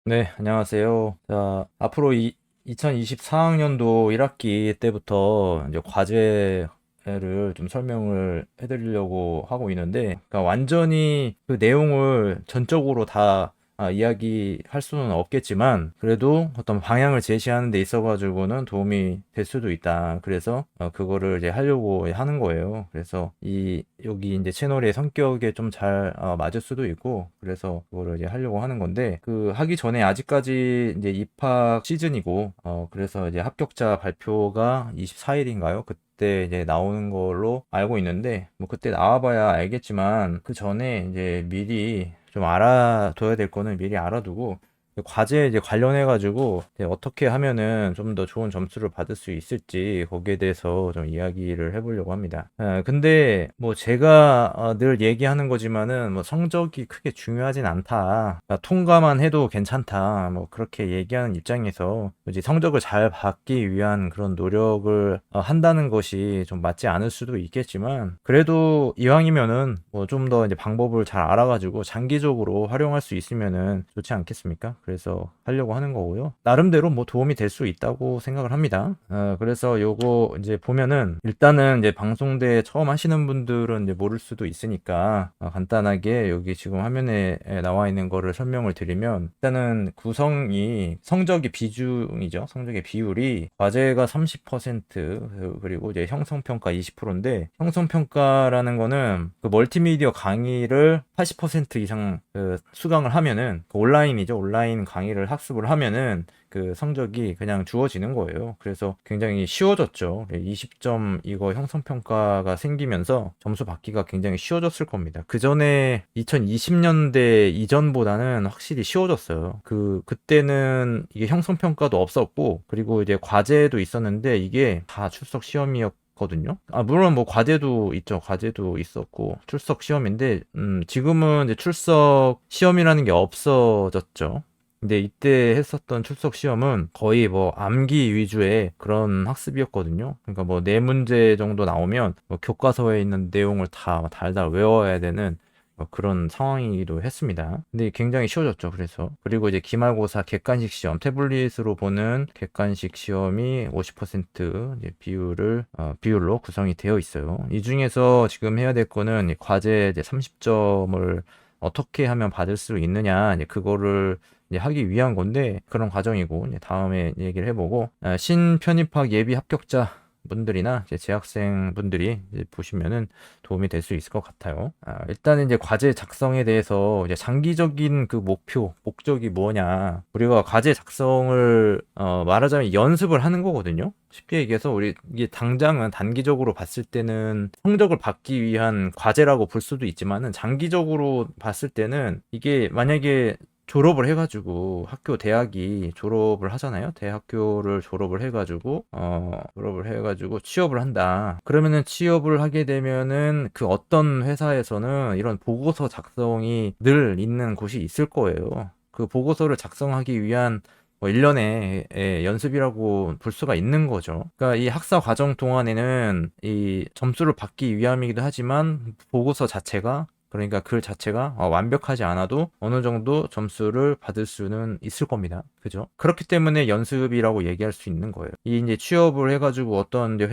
네, 안녕하세요. 자, 앞으로 2024학년도 1학기 때부터 이제 과제를 좀 설명을 해드리려고 하고 있는데, 그러니까 완전히 그 내용을 전적으로 다 이야기할 수는 없겠지만, 그래도 어떤 방향을 제시하는 데 있어가지고는 도움이 될 수도 있다. 그래서 그거를 이제 하려고 하는 거예요. 그래서 여기 이제 채널의 성격에 좀 잘 맞을 수도 있고, 그래서 그거를 이제 하려고 하는 건데, 그 하기 전에 아직까지 이제 입학 시즌이고, 그래서 이제 합격자 발표가 24일인가요? 그때 이제 나오는 걸로 알고 있는데, 뭐 그때 나와봐야 알겠지만, 그 전에 이제 미리 좀 알아둬야 될 거는 미리 알아두고, 과제에 이제 관련해가지고 이제 어떻게 하면은 좀 더 좋은 점수를 받을 수 있을지 거기에 대해서 좀 이야기를 해보려고 합니다. 근데 뭐 제가 늘 얘기하는 거지만은 뭐 성적이 크게 중요하진 않다. 그러니까 통과만 해도 괜찮다. 뭐 그렇게 얘기하는 입장에서 이제 성적을 잘 받기 위한 그런 노력을 한다는 것이 좀 맞지 않을 수도 있겠지만 그래도 이왕이면은 뭐 좀 더 이제 방법을 잘 알아가지고 장기적으로 활용할 수 있으면은 좋지 않겠습니까? 그래서 하려고 하는 거고요. 나름대로 뭐 도움이 될 수 있다고 생각을 합니다. 그래서 요거 이제 보면은 일단은 이제 방송대 처음 하시는 분들은 이제 모를 수도 있으니까 간단하게 여기 지금 화면에 나와 있는 거를 설명을 드리면 일단은 구성이 성적의 비중이죠. 성적의 비율이 과제가 30% 그리고 이제 형성평가 20%인데 형성평가라는 거는 그 멀티미디어 강의를 80% 이상 수강을 하면은 그 온라인이죠. 온라인 강의를 학습을 하면은 그 성적이 그냥 주어지는 거예요. 그래서 굉장히 쉬워졌죠. 20점 이거 형성평가가 생기면서 점수 받기가 굉장히 쉬워졌을 겁니다. 그 전에 2020년대 이전보다는 확실히 쉬워졌어요. 그때는 이게 형성평가도 없었고, 그리고 이제 과제도 있었는데 이게 다 출석 시험이었거든요. 물론 뭐 과제도 있죠. 과제도 있었고 출석 시험인데 지금은 이제 출석 시험이라는 게 없어졌죠. 근데 이때 했었던 출석 시험은 거의 뭐 암기 위주의 그런 학습이었거든요. 그러니까 뭐 네 문제 정도 나오면 뭐 교과서에 있는 내용을 다 달달 외워야 되는 뭐 그런 상황이기도 했습니다. 근데 굉장히 쉬워졌죠. 그래서 그리고 이제 기말고사 객관식 시험 태블릿으로 보는 객관식 시험이 50% 이제 비율로 구성이 되어 있어요. 이 중에서 지금 해야 될 거는 과제 이제 30점을 어떻게 하면 받을 수 있느냐 이제 그거를 이제 하기 위한 건데 그런 과정이고 이제 다음에 얘기를 해보고 신편입학 예비 합격자 분들이나 이제 재학생 분들이 이제 보시면은 도움이 될 수 있을 것 같아요. 일단은 이제 과제 작성에 대해서 이제 장기적인 그 목적이 뭐냐. 우리가 과제 작성을 말하자면 연습을 하는 거거든요. 쉽게 얘기해서 우리 이게 당장은 단기적으로 봤을 때는 성적을 받기 위한 과제라고 볼 수도 있지만은 장기적으로 봤을 때는 이게 만약에 졸업을 해가지고 대학이 졸업을 하잖아요. 대학교를 졸업을 해가지고 취업을 한다. 그러면은 취업을 하게 되면은 그 어떤 회사에서는 이런 보고서 작성이 늘 있는 곳이 있을 거예요. 그 보고서를 작성하기 위한 뭐 1년의 연습이라고 볼 수가 있는 거죠. 그러니까 이 학사 과정 동안에는 이 점수를 받기 위함이기도 하지만 보고서 자체가 그러니까 글 자체가 완벽하지 않아도 어느 정도 점수를 받을 수는 있을 겁니다. 그죠? 그렇기 때문에 연습이라고 얘기할 수 있는 거예요. 이 이제 취업을 해가지고 어떤 이제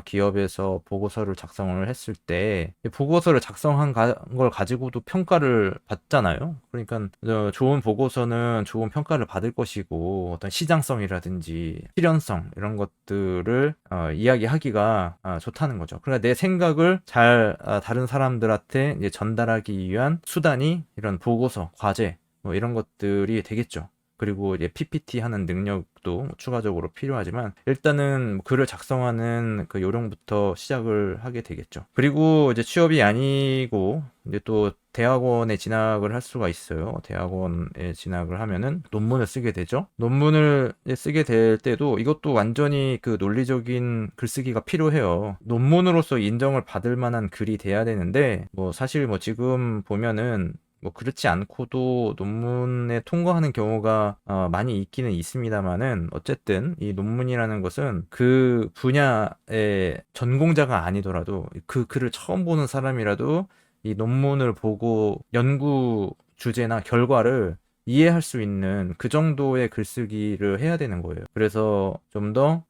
기업에서 보고서를 작성을 했을 때 보고서를 작성한 걸 가지고도 평가를 받잖아요. 그러니까 좋은 보고서는 좋은 평가를 받을 것이고 어떤 시장성이라든지 실현성 이런 것들을 이야기하기가 좋다는 거죠. 그러니까 내 생각을 잘 다른 사람들한테 이제 전달하기 위한 수단이 이런 보고서, 과제 뭐 이런 것들이 되겠죠. 그리고 이제 PPT 하는 능력도 추가적으로 필요하지만 일단은 글을 작성하는 그 요령부터 시작을 하게 되겠죠. 그리고 이제 취업이 아니고 이제 또 대학원에 진학을 할 수가 있어요. 대학원에 진학을 하면은 논문을 쓰게 되죠. 논문을 쓰게 될 때도 이것도 완전히 그 논리적인 글쓰기가 필요해요. 논문으로서 인정을 받을 만한 글이 돼야 되는데 뭐 사실 뭐 지금 보면은 뭐 그렇지 않고도 논문에 통과하는 경우가 많이 있기는 있습니다만은 어쨌든 이 논문이라는 것은 그 분야의 전공자가 아니더라도 그 글을 처음 보는 사람이라도 이 논문을 보고 연구 주제나 결과를 이해할 수 있는 그 정도의 글쓰기를 해야 되는 거예요. 그래서 좀 더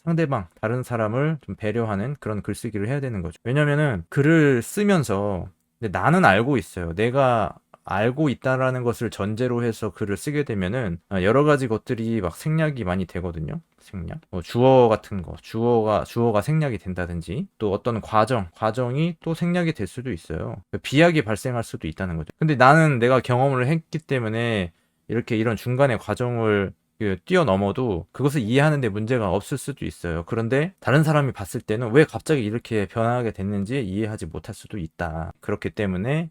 상대방, 다른 사람을 좀 배려하는 그런 글쓰기를 해야 되는 거죠. 왜냐면은 글을 쓰면서 근데 나는 알고 있어요. 내가 알고 있다라는 것을 전제로 해서 글을 쓰게 되면은 여러 가지 것들이 막 생략이 많이 되거든요. 생략. 뭐 주어 같은 거, 주어가 생략이 된다든지 또 어떤 과정이 또 생략이 될 수도 있어요. 비약이 발생할 수도 있다는 거죠. 근데 나는 내가 경험을 했기 때문에 이렇게 이런 중간의 과정을 뛰어넘어도 그것을 이해하는 데 문제가 없을 수도 있어요. 그런데 다른 사람이 봤을 때는 왜 갑자기 이렇게 변하게 됐는지 이해하지 못할 수도 있다. 그렇기 때문에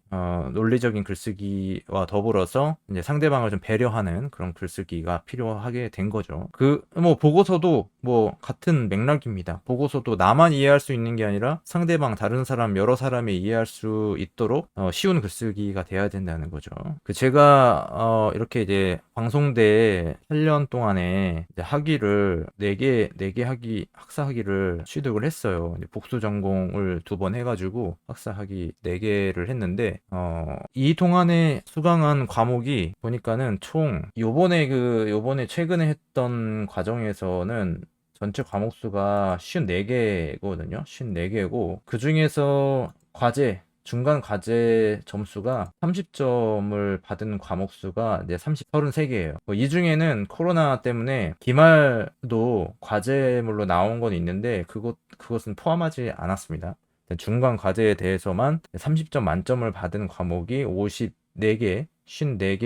논리적인 글쓰기와 더불어서 이제 상대방을 좀 배려하는 그런 글쓰기가 필요하게 된 거죠. 뭐 보고서도 뭐 같은 맥락입니다. 보고서도 나만 이해할 수 있는 게 아니라 상대방 다른 사람 여러 사람이 이해할 수 있도록 쉬운 글쓰기가 돼야 된다는 거죠. 제가 이렇게 이제 방송대에 8년 동안에 이제 학위를 4개 학사 학위를 취득을 했어요. 이제 복수 전공을 2번 해가지고 학사 학위 4개를 했는데, 이 동안에 수강한 과목이 보니까는 총 요번에 최근에 했던 과정에서는 전체 과목 수가 54개거든요. 54개고, 그 중에서 중간 과제 점수가 30점을 받은 과목 수가 이제 33개예요. 이 중에는 코로나 때문에 기말도 과제물로 나온 건 있는데 그것은 포함하지 않았습니다. 중간 과제에 대해서만 30점 만점을 받은 과목이 54개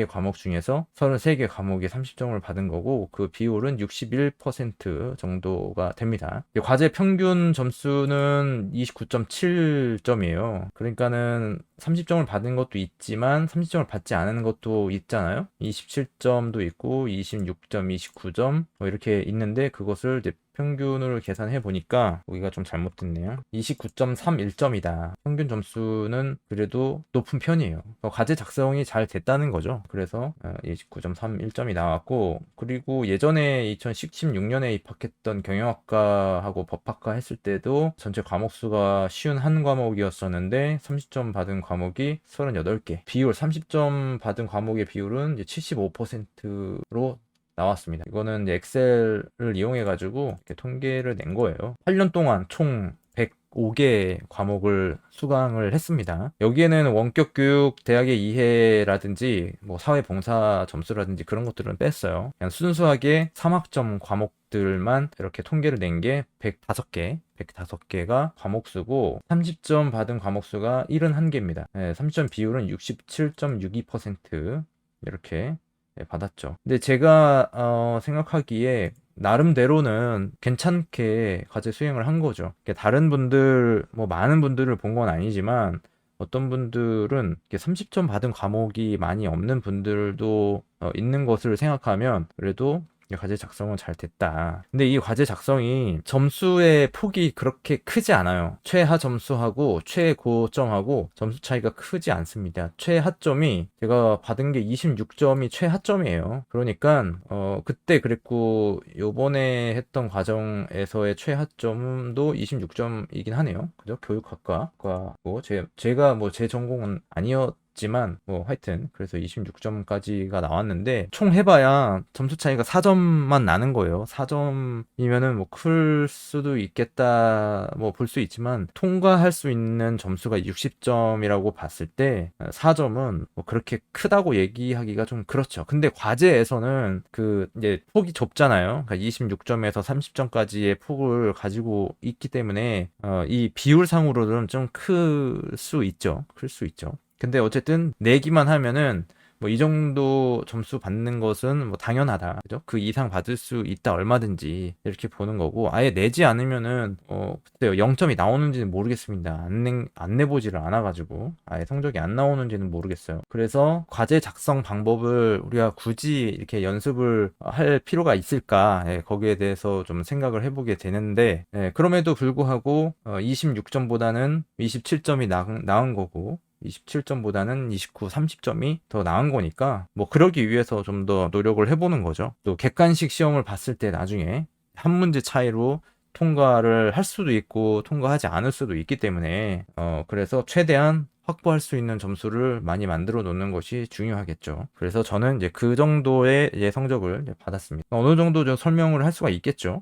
과목 중에서 33개 과목에 30점을 받은 거고, 그 비율은 61% 정도가 됩니다. 과제 평균 점수는 29.7점이에요. 그러니까는 30점을 받은 것도 있지만 30점을 받지 않은 것도 있잖아요. 27점도 있고 26점, 29점 뭐 이렇게 있는데, 그것을 이제 평균을 계산해 보니까 여기가 좀 잘못됐네요. 29.31점이다. 평균 점수는 그래도 높은 편이에요. 과제 작성이 잘 됐다는 거죠. 그래서 29.31점이 나왔고, 그리고 예전에 2016년에 입학했던 경영학과하고 법학과 했을 때도 전체 과목 수가 쉬운 한 과목이었었는데 30점 받은 과목이 38개. 비율 30점 받은 과목의 비율은 이제 75%로 나왔습니다. 이거는 이제 엑셀을 이용해 가지고 이렇게 통계를 낸 거예요. 8년 동안 총 105개 과목을 수강을 했습니다. 여기에는 원격 교육 대학의 이해라든지 뭐 사회봉사 점수라든지 그런 것들은 뺐어요. 그냥 순수하게 3학점 과목들만 이렇게 통계를 낸 게 105개가 과목 수고, 30점 받은 과목 수가 71개입니다. 30점 비율은 67.62% 이렇게 받았죠. 근데 제가 생각하기에 나름대로는 괜찮게 과제 수행을 한 거죠. 다른 분들, 뭐 많은 분들을 본 건 아니지만 어떤 분들은 30점 받은 과목이 많이 없는 분들도 있는 것을 생각하면 그래도 과제 작성은 잘 됐다. 근데 이 과제 작성이 점수의 폭이 그렇게 크지 않아요. 최하 점수하고 최고점하고 점수 차이가 크지 않습니다. 최하점이 제가 받은 게 26점이 최하점이에요. 그러니까 그때 그랬고 요번에 했던 과정에서의 최하점도 26점이긴 하네요. 그죠? 교육학과고 제가 뭐 제 전공은 아니었지만 뭐 하여튼 그래서 26점까지가 나왔는데, 총 해봐야 점수 차이가 4점만 나는 거예요. 4점이면은 뭐 클 수도 있겠다 뭐 볼 수 있지만, 통과할 수 있는 점수가 60점이라고 봤을 때 4점은 뭐 그렇게 크다고 얘기하기가 좀 그렇죠. 근데 과제에서는 이제 폭이 좁잖아요. 그러니까 26점에서 30점까지의 폭을 가지고 있기 때문에 이 비율상으로는 좀 클 수 있죠. 근데 어쨌든 내기만 하면은 뭐 이 정도 점수 받는 것은 뭐 당연하다. 그죠? 그 이상 받을 수 있다, 얼마든지 이렇게 보는 거고, 아예 내지 않으면은 글쎄요, 0점이 나오는지는 모르겠습니다. 안 내보지를 않아가지고 아예 성적이 안 나오는지는 모르겠어요. 그래서 과제 작성 방법을 우리가 굳이 이렇게 연습을 할 필요가 있을까? 거기에 대해서 좀 생각을 해보게 되는데, 그럼에도 불구하고 26점보다는 27점이 나은 거고, 27점보다는 29, 30점이 더 나은 거니까 뭐 그러기 위해서 좀 더 노력을 해보는 거죠. 또 객관식 시험을 봤을 때 나중에 한 문제 차이로 통과를 할 수도 있고 통과하지 않을 수도 있기 때문에 그래서 최대한 확보할 수 있는 점수를 많이 만들어 놓는 것이 중요하겠죠. 그래서 저는 이제 그 정도의 이제 성적을 이제 받았습니다. 어느 정도 좀 설명을 할 수가 있겠죠.